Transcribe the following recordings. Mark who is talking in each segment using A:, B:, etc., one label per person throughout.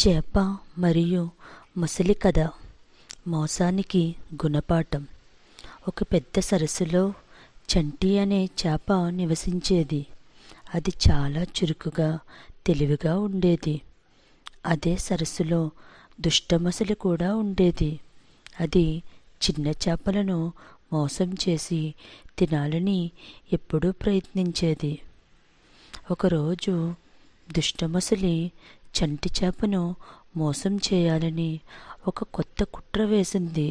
A: చేప మరియు మొసలి కథ. మోసానికి గుణపాఠం. ఒక పెద్ద సరస్సులో చంటి అనే చేప నివసించేది. అది చాలా చురుకుగా, తెలివిగా ఉండేది. అదే సరస్సులో దుష్టమొసలి కూడా ఉండేది. అది చిన్న చేపలను మోసం చేసి తినాలని ఎప్పుడూ ప్రయత్నించేది. ఒకరోజు దుష్టమొసలి చంటి చేపను మోసం చేయాలని ఒక కొత్త కుట్ర వేసింది.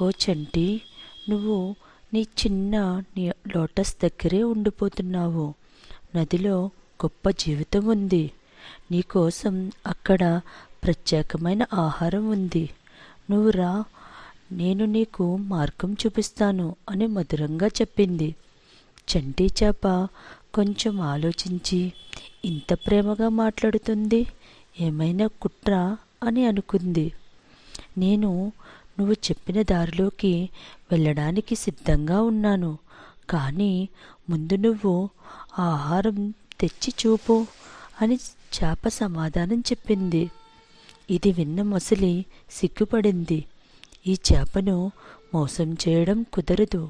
A: ఓ చంటి, నువ్వు నీ చిన్న లోటస్ దగ్గరే ఉండిపోతున్నావు. నదిలో గొప్ప జీవితం ఉంది. నీకోసం అక్కడ ప్రత్యేకమైన ఆహారం ఉంది. నువ్వు రా, నేను నీకు మార్గం చూపిస్తాను అని మధురంగా చెప్పింది. చంటి చేప కొంచెం ఆలోచించి, ఇంత ప్రేమగా మాట్లాడుతుంది, ఏమైనా కుట్ర అని అనుకుంది. నేను నువ్వు చెప్పిన దారిలోకి వెళ్ళడానికి సిద్ధంగా ఉన్నాను, కానీ ముందు నువ్వు ఆహారం తెచ్చి చూపు అని చేప సమాధానం చెప్పింది. ఇది విన్న మొసలి సిగ్గుపడింది. ఈ చేపను మోసం చేయడం కుదరదు,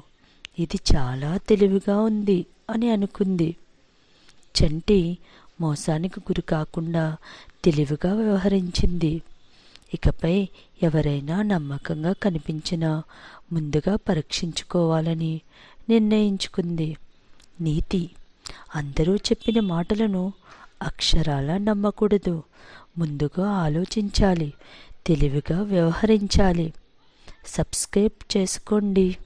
A: ఇది చాలా తెలివిగా ఉంది అని అనుకుంది. చంటి మోసానికి గురి కాకుండా తెలివిగా వ్యవహరించింది. ఇకపై ఎవరైనా నమ్మకంగా కనిపించినా ముందుగా పరీక్షించుకోవాలని నిర్ణయించుకుంది. నీతి: అందరూ చెప్పిన మాటలను అక్షరాలా నమ్మకూడదు. ముందుగా ఆలోచించాలి, తెలివిగా వ్యవహరించాలి. సబ్స్క్రైబ్ చేసుకోండి.